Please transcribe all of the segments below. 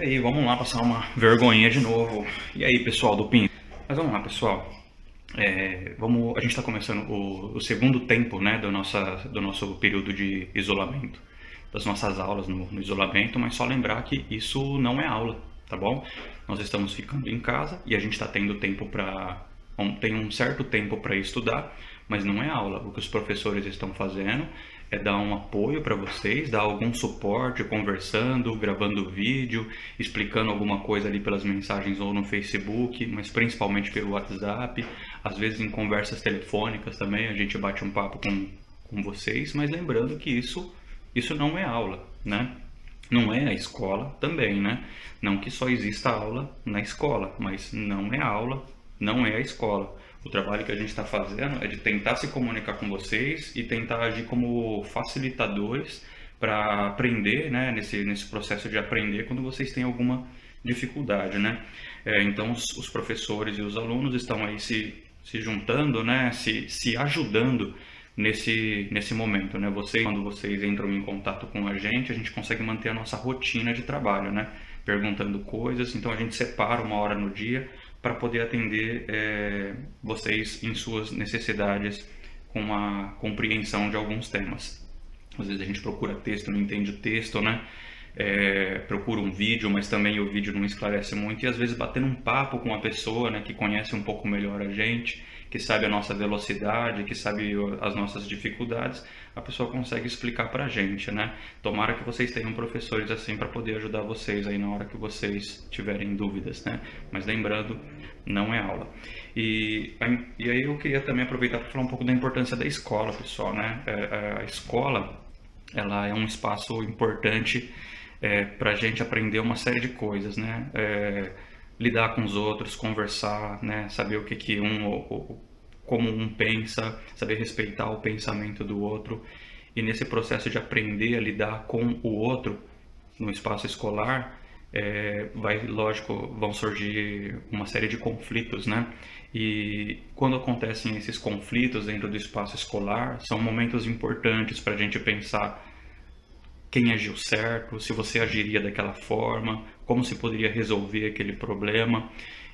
aí, vamos lá passar uma vergonhinha de novo. E aí, pessoal do PIN? Mas vamos lá, pessoal. A gente está começando o segundo tempo, né, do nosso período de isolamento, das nossas aulas no isolamento, mas só lembrar que isso não é aula, tá bom? Nós estamos ficando em casa e a gente está tendo tempo tem um certo tempo para estudar, mas não é aula. O que os professores estão fazendo é dar um apoio para vocês, dar algum suporte, conversando, gravando vídeo, explicando alguma coisa ali pelas mensagens ou no Facebook, mas principalmente pelo WhatsApp, às vezes em conversas telefônicas também, a gente bate um papo com vocês, mas lembrando que isso não é aula, né? Não é a escola também, né? Não que só exista aula na escola, mas não é aula, não é a escola. O trabalho que a gente está fazendo é de tentar se comunicar com vocês e tentar agir como facilitadores para aprender, né? Nesse processo de aprender quando vocês têm alguma dificuldade, né? Então, os professores e os alunos estão aí se juntando, né? Se ajudando nesse momento, né? Quando vocês entram em contato com a gente consegue manter a nossa rotina de trabalho, né? Perguntando coisas, então a gente separa uma hora no dia para poder atender vocês em suas necessidades com a compreensão de alguns temas. Às vezes a gente procura texto, não entende o texto, né? Procura um vídeo, mas também o vídeo não esclarece muito, e às vezes batendo um papo com uma pessoa, né, que conhece um pouco melhor a gente, que sabe a nossa velocidade, que sabe as nossas dificuldades, a pessoa consegue explicar pra gente, né? Tomara que vocês tenham professores assim para poder ajudar vocês aí na hora que vocês tiverem dúvidas, né? Mas lembrando, não é aula. E aí eu queria também aproveitar para falar um pouco da importância da escola, pessoal, né? A escola, ela é um espaço importante para a gente aprender uma série de coisas, né? Lidar com os outros, conversar, né? Saber o que como um pensa, saber respeitar o pensamento do outro. E nesse processo de aprender a lidar com o outro no espaço escolar, lógico, vão surgir uma série de conflitos, né? E quando acontecem esses conflitos dentro do espaço escolar, são momentos importantes para a gente pensar quem agiu certo, se você agiria daquela forma, como se poderia resolver aquele problema.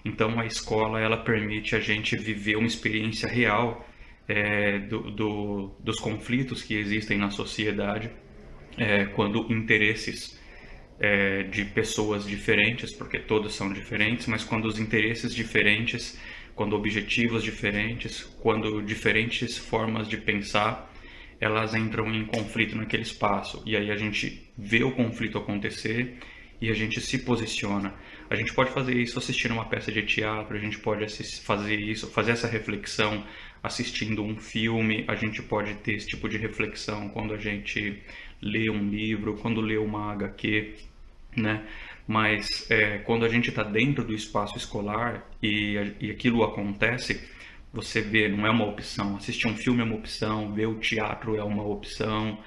Então a escola, ela permite a gente viver uma experiência real dos conflitos que existem na sociedade, quando interesses de pessoas diferentes, porque todos são diferentes, mas quando os interesses diferentes, quando objetivos diferentes, quando diferentes formas de pensar, elas entram em conflito naquele espaço, e aí a gente vê o conflito acontecer e a gente se posiciona. A gente pode fazer isso assistindo uma peça de teatro, a gente pode fazer essa reflexão assistindo um filme, a gente pode ter esse tipo de reflexão quando a gente lê um livro, quando lê uma HQ, né? Mas quando a gente está dentro do espaço escolar e aquilo acontece, você vê, não é uma opção. Assistir um filme é uma opção, ver o teatro é uma opção,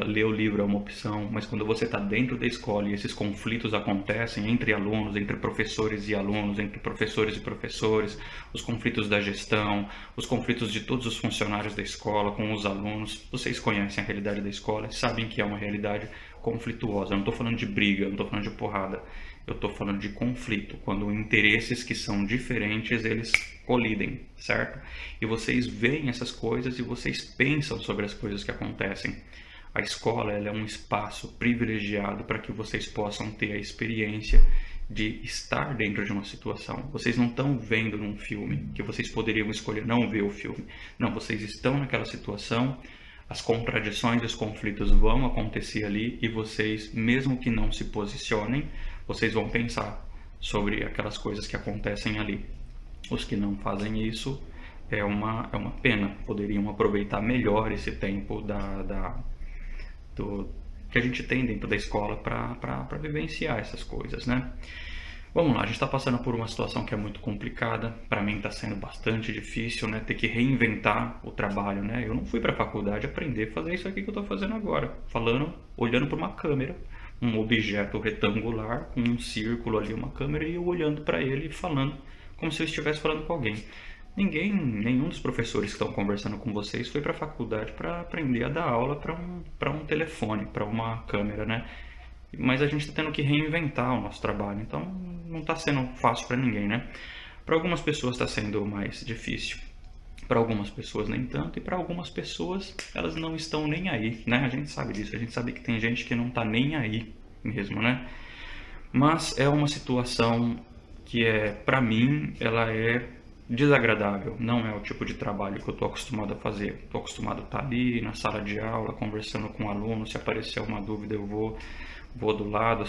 ler o livro é uma opção, mas quando você está dentro da escola e esses conflitos acontecem entre alunos, entre professores e alunos, entre professores e professores, os conflitos da gestão, os conflitos de todos os funcionários da escola com os alunos, vocês conhecem a realidade da escola e sabem que é uma realidade conflituosa. Eu não estou falando de briga, eu não estou falando de porrada, eu estou falando de conflito, quando interesses que são diferentes, eles colidem, certo? E vocês veem essas coisas e vocês pensam sobre as coisas que acontecem. A escola, ela é um espaço privilegiado para que vocês possam ter a experiência de estar dentro de uma situação. Vocês não estão vendo num filme, que vocês poderiam escolher não ver o filme. Não, vocês estão naquela situação, as contradições e os conflitos vão acontecer ali e vocês, mesmo que não se posicionem, vocês vão pensar sobre aquelas coisas que acontecem ali. Os que não fazem isso é uma pena, poderiam aproveitar melhor esse tempo que a gente tem dentro da escola para vivenciar essas coisas, né? Vamos lá, a gente está passando por uma situação que é muito complicada, para mim está sendo bastante difícil, né? Ter que reinventar o trabalho, né? Eu não fui para a faculdade aprender a fazer isso aqui que eu estou fazendo agora, olhando para uma câmera, um objeto retangular com um círculo ali, uma câmera, e eu olhando para ele e falando como se eu estivesse falando com alguém. Nenhum dos professores que estão conversando com vocês foi para a faculdade para aprender a dar aula para um telefone, para uma câmera, né? mas a gente está tendo que reinventar o nosso trabalho, então não está sendo fácil para ninguém, né? Para algumas pessoas está sendo mais difícil, para algumas pessoas nem tanto, e para algumas pessoas elas não estão nem aí, né? A gente sabe disso, a gente sabe que tem gente que não está nem aí mesmo, né? Mas é uma situação que para mim, ela é desagradável. Não é o tipo de trabalho que eu estou acostumado a fazer. Estou acostumado a estar ali na sala de aula, conversando com o aluno. Se aparecer uma dúvida, eu vou do lado.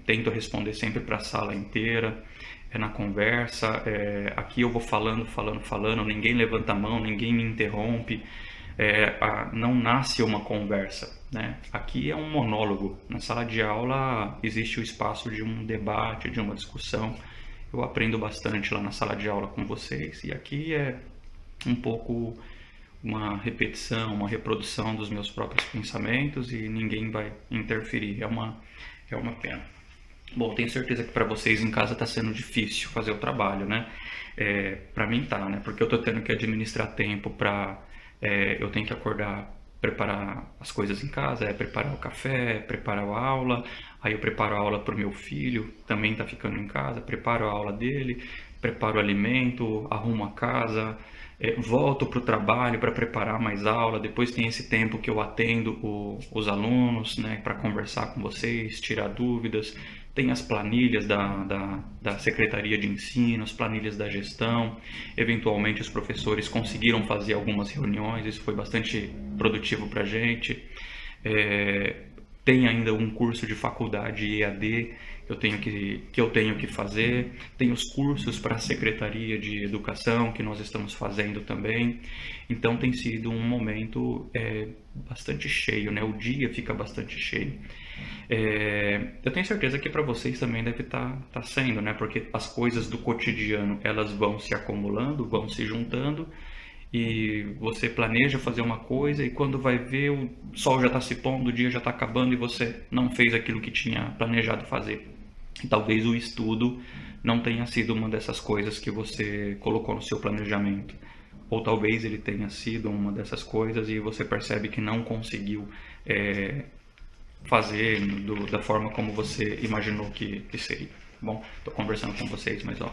Tento responder sempre para a sala inteira. É na conversa. Aqui eu vou falando. Ninguém levanta a mão, ninguém me interrompe. Não nasce uma conversa, né? Aqui é um monólogo. Na sala de aula existe o espaço de um debate, de uma discussão. Eu aprendo bastante lá na sala de aula com vocês, e aqui é um pouco uma repetição, uma reprodução dos meus próprios pensamentos, e ninguém vai interferir. É uma pena. Bom, tenho certeza que para vocês em casa está sendo difícil fazer o trabalho, né? Para mim tá, né? Porque eu tô tendo que administrar tempo eu tenho que acordar, preparar as coisas em casa, preparar o café, preparar a aula, aí eu preparo a aula para o meu filho, também está ficando em casa, preparo a aula dele, preparo o alimento, arrumo a casa, volto para o trabalho para preparar mais aula, depois tem esse tempo que eu atendo os alunos, né, para conversar com vocês, tirar dúvidas, tem as planilhas da Secretaria de Ensino, as planilhas da gestão, eventualmente os professores conseguiram fazer algumas reuniões, isso foi bastante produtivo para a gente. Tem ainda um curso de faculdade EAD que eu tenho que fazer, tem os cursos para a Secretaria de Educação que nós estamos fazendo também, então tem sido um momento bastante cheio, né? O dia fica bastante cheio. Eu tenho certeza que para vocês também deve estar sendo, né? Porque as coisas do cotidiano elas vão se acumulando, vão se juntando, e você planeja fazer uma coisa e quando vai ver o sol já está se pondo, o dia já está acabando e você não fez aquilo que tinha planejado fazer. E talvez o estudo não tenha sido uma dessas coisas que você colocou no seu planejamento. Ou talvez ele tenha sido uma dessas coisas e você percebe que não conseguiu fazer da forma como você imaginou que seria. Bom, estou conversando com vocês, mas ó,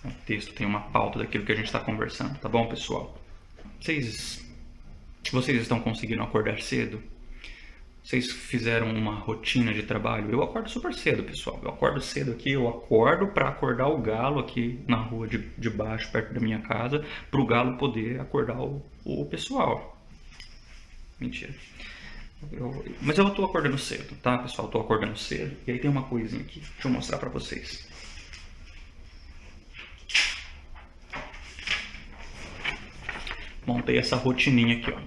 um texto, tem uma pauta daquilo que a gente está conversando, tá bom, pessoal? Vocês estão conseguindo acordar cedo? Vocês fizeram uma rotina de trabalho? Eu acordo super cedo, pessoal. Eu acordo cedo aqui, eu acordo para acordar o galo aqui na rua de baixo, perto da minha casa, para o galo poder acordar o pessoal. Mentira. Mas eu estou acordando cedo, tá, pessoal? Estou acordando cedo. E aí tem uma coisinha aqui, deixa eu mostrar para vocês. Montei essa rotininha aqui, ó.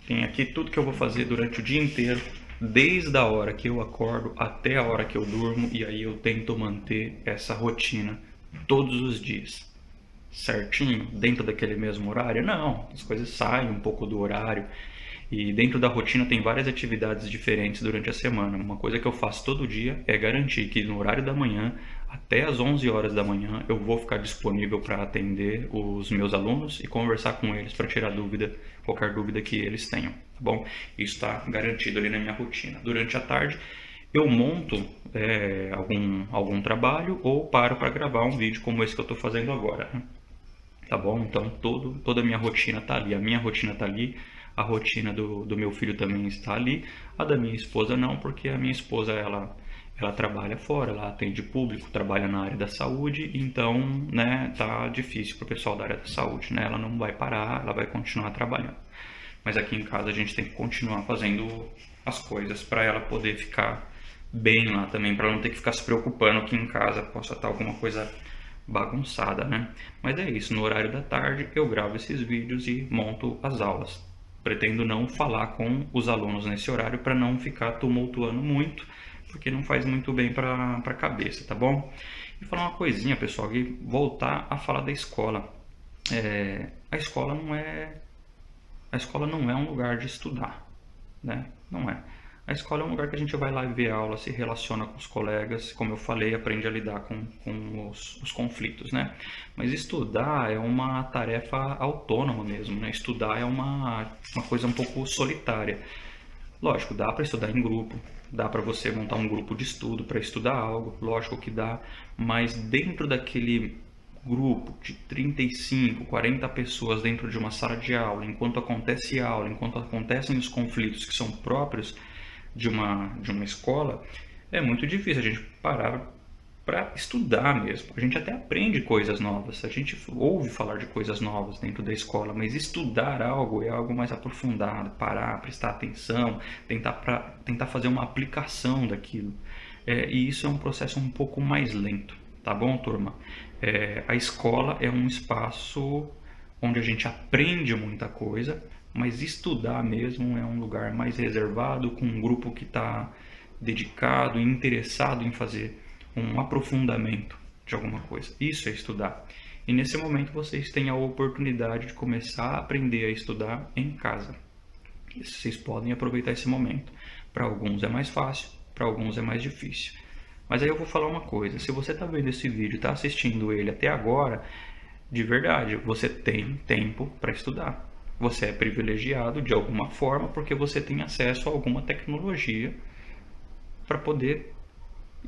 Tem aqui tudo que eu vou fazer durante o dia inteiro, desde a hora que eu acordo até a hora que eu durmo, e aí eu tento manter essa rotina todos os dias. Certinho? Dentro daquele mesmo horário? Não, as coisas saem um pouco do horário. E dentro da rotina tem várias atividades diferentes durante a semana. Uma coisa que eu faço todo dia é garantir que no horário da manhã, até às 11 horas da manhã, eu vou ficar disponível para atender os meus alunos e conversar com eles para tirar dúvida, qualquer dúvida que eles tenham, tá bom? Isso está garantido ali na minha rotina. Durante a tarde, eu monto algum trabalho ou paro para gravar um vídeo como esse que eu estou fazendo agora, né? Tá bom? Então toda a minha rotina está ali. A minha rotina está ali. A rotina do meu filho também está ali, a da minha esposa não, porque a minha esposa ela trabalha fora, ela atende público, trabalha na área da saúde, então, né, tá difícil para o pessoal da área da saúde, né, ela não vai parar, ela vai continuar trabalhando. Mas aqui em casa a gente tem que continuar fazendo as coisas para ela poder ficar bem lá também, para ela não ter que ficar se preocupando que em casa possa estar alguma coisa bagunçada, né? Mas é isso, no horário da tarde eu gravo esses vídeos e monto as aulas. Pretendo não falar com os alunos nesse horário para não ficar tumultuando muito, porque não faz muito bem para a cabeça, tá bom? E falar uma coisinha, pessoal, e voltar a falar da escola. A escola não é um lugar de estudar, né? Não é. A escola é um lugar que a gente vai lá ver aula, se relaciona com os colegas, como eu falei, aprende a lidar com os conflitos, né? Mas estudar é uma tarefa autônoma mesmo, né? Estudar é uma coisa um pouco solitária. Lógico, dá para estudar em grupo, dá para você montar um grupo de estudo para estudar algo, lógico que dá, mas dentro daquele grupo de 35, 40 pessoas dentro de uma sala de aula, enquanto acontece aula, enquanto acontecem os conflitos que são próprios de uma escola, é muito difícil a gente parar para estudar mesmo. A gente até aprende coisas novas, a gente ouve falar de coisas novas dentro da escola, mas estudar algo é algo mais aprofundado, parar, prestar atenção, tentar fazer uma aplicação daquilo. E isso é um processo um pouco mais lento, tá bom, turma? A escola é um espaço onde a gente aprende muita coisa, mas estudar mesmo é um lugar mais reservado, com um grupo que está dedicado e interessado em fazer um aprofundamento de alguma coisa. Isso é estudar. E nesse momento vocês têm a oportunidade de começar a aprender a estudar em casa. Vocês podem aproveitar esse momento. Para alguns é mais fácil, para alguns é mais difícil. Mas aí eu vou falar uma coisa, se você está vendo esse vídeo, está assistindo ele até agora, de verdade, você tem tempo para estudar. Você é privilegiado de alguma forma porque você tem acesso a alguma tecnologia para poder,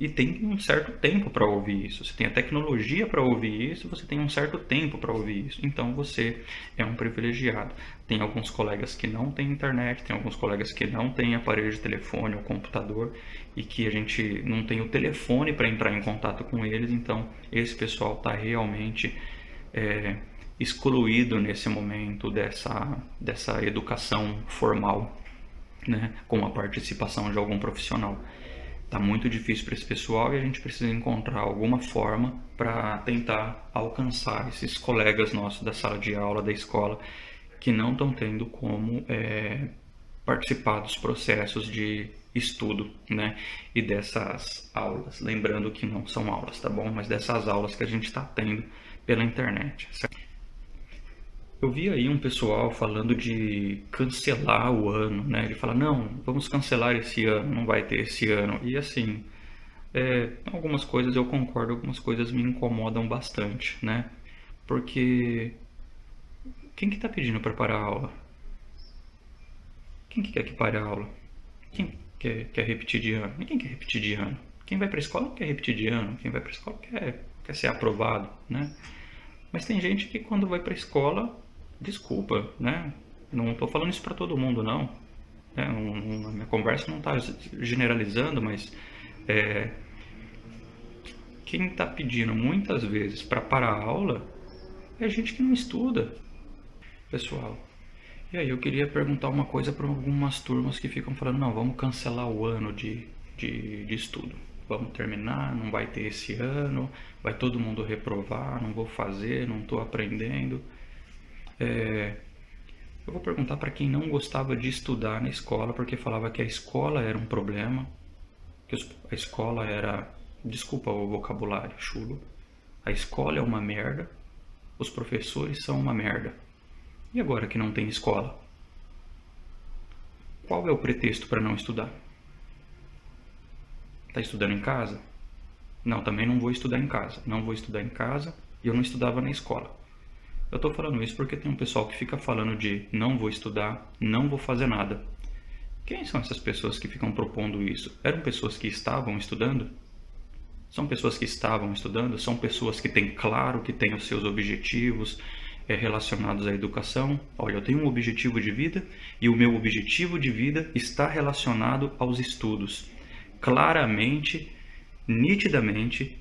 e tem um certo tempo para ouvir isso. Você tem a tecnologia para ouvir isso, você tem um certo tempo para ouvir isso. Então você é um privilegiado. Tem alguns colegas que não têm internet, tem alguns colegas que não têm aparelho de telefone ou computador e que a gente não tem o telefone para entrar em contato com eles. Então esse pessoal está realmente excluído nesse momento dessa educação formal, né, com a participação de algum profissional. Está muito difícil para esse pessoal e a gente precisa encontrar alguma forma para tentar alcançar esses colegas nossos da sala de aula, da escola, que não estão tendo como participar dos processos de estudo, né? E dessas aulas. Lembrando que não são aulas, tá bom? Mas dessas aulas que a gente está tendo pela internet, certo? Eu vi aí um pessoal falando de cancelar o ano, né? Ele fala, não, vamos cancelar esse ano, não vai ter esse ano. E assim, algumas coisas eu concordo, algumas coisas me incomodam bastante, né? Porque quem que tá pedindo para parar a aula? Quem que quer que pare a aula? Quem quer repetir de ano? Ninguém quer repetir de ano. Quem vai para a escola quer repetir de ano, quem vai para a escola quer ser aprovado, né? Mas tem gente que quando vai para a escola, desculpa, né? Não estou falando isso para todo mundo, não. A minha conversa não está generalizando, mas quem está pedindo muitas vezes para parar a aula é gente que não estuda, pessoal. E aí eu queria perguntar uma coisa para algumas turmas que ficam falando, não, vamos cancelar o ano de estudo. Vamos terminar, não vai ter esse ano, vai todo mundo reprovar, não vou fazer, não estou aprendendo. Eu vou perguntar para quem não gostava de estudar na escola, porque falava que a escola era um problema, que a escola era, desculpa o vocabulário chulo, a escola é uma merda, os professores são uma merda. E agora que não tem escola? Qual é o pretexto para não estudar? Está estudando em casa? Não, também não vou estudar em casa. Não vou estudar em casa e eu não estudava na escola. Eu estou falando isso porque tem um pessoal que fica falando de não vou estudar, não vou fazer nada. Quem são essas pessoas que ficam propondo isso? Eram pessoas que estavam estudando? São pessoas que estavam estudando? São pessoas que têm claro que têm os seus objetivos relacionados à educação? Olha, eu tenho um objetivo de vida e o meu objetivo de vida está relacionado aos estudos. Claramente, nitidamente,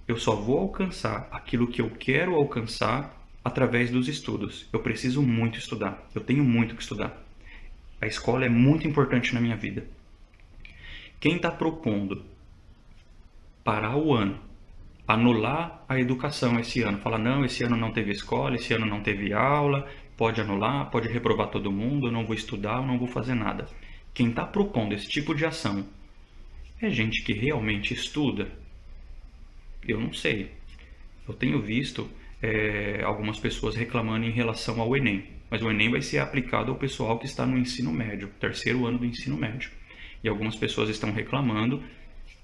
eu só vou alcançar aquilo que eu quero alcançar através dos estudos. Eu preciso muito estudar, eu tenho muito que estudar. A escola é muito importante na minha vida. Quem está propondo parar o ano, anular a educação esse ano, fala, não, esse ano não teve escola, esse ano não teve aula, pode anular, pode reprovar todo mundo, eu não vou estudar, eu não vou fazer nada. Quem está propondo esse tipo de ação é gente que realmente estuda? Eu não sei. Eu tenho visto algumas pessoas reclamando em relação ao Enem. Mas o Enem vai ser aplicado ao pessoal que está no ensino médio, terceiro ano do ensino médio. E algumas pessoas estão reclamando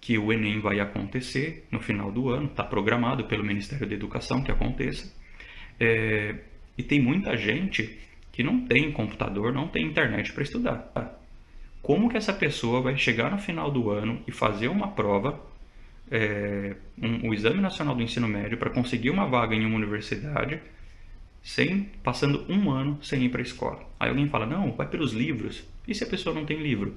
que o Enem vai acontecer no final do ano, está programado pelo Ministério da Educação que aconteça. E tem muita gente que não tem computador, não tem internet para estudar. Como que essa pessoa vai chegar no final do ano e fazer uma prova, o Exame Nacional do Ensino Médio, para conseguir uma vaga em uma universidade, passando um ano sem ir para a escola? Aí alguém fala, não, vai pelos livros. E se a pessoa não tem livro?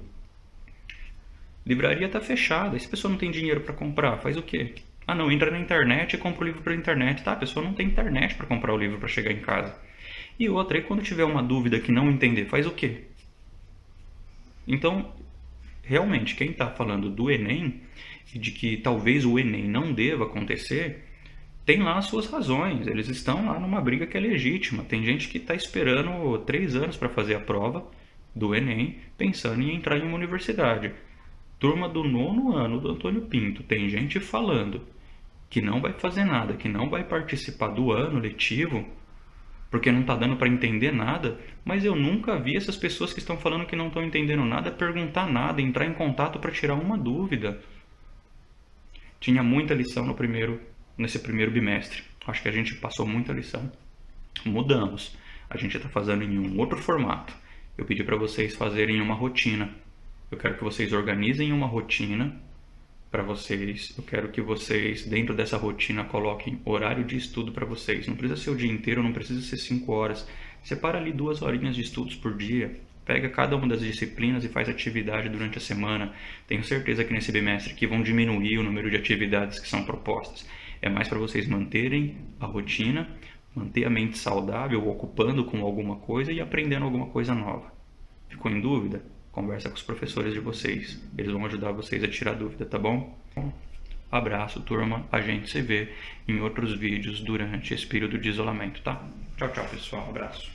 Livraria está fechada, e se a pessoa não tem dinheiro para comprar, faz o quê? Ah não, entra na internet e compra o livro pela internet. Tá, a pessoa não tem internet para comprar o livro para chegar em casa. E outra, aí quando tiver uma dúvida que não entender, faz o quê? Então, realmente, quem está falando do Enem, e de que talvez o Enem não deva acontecer, tem lá as suas razões. Eles estão lá numa briga que é legítima. Tem gente que está esperando 3 anos para fazer a prova do Enem, pensando em entrar em uma universidade. Turma do 9º ano do Antônio Pinto, tem gente falando que não vai fazer nada, que não vai participar do ano letivo, porque não está dando para entender nada, mas eu nunca vi essas pessoas que estão falando que não estão entendendo nada perguntar nada, entrar em contato para tirar uma dúvida. Tinha muita lição nesse primeiro bimestre. Acho que a gente passou muita lição. Mudamos. A gente está fazendo em um outro formato. Eu pedi para vocês fazerem uma rotina. Eu quero que vocês organizem uma rotina para vocês. Eu quero que vocês, dentro dessa rotina, coloquem horário de estudo para vocês. Não precisa ser o dia inteiro, não precisa ser 5 horas. Separa ali 2 horinhas de estudos por dia. Pega cada uma das disciplinas e faz atividade durante a semana. Tenho certeza que nesse bimestre aqui vão diminuir o número de atividades que são propostas. É mais para vocês manterem a rotina, manter a mente saudável, ocupando com alguma coisa e aprendendo alguma coisa nova. Ficou em dúvida? Conversa com os professores de vocês. Eles vão ajudar vocês a tirar dúvida, tá bom? Abraço, turma. A gente se vê em outros vídeos durante esse período de isolamento, tá? Tchau, tchau, pessoal. Abraço.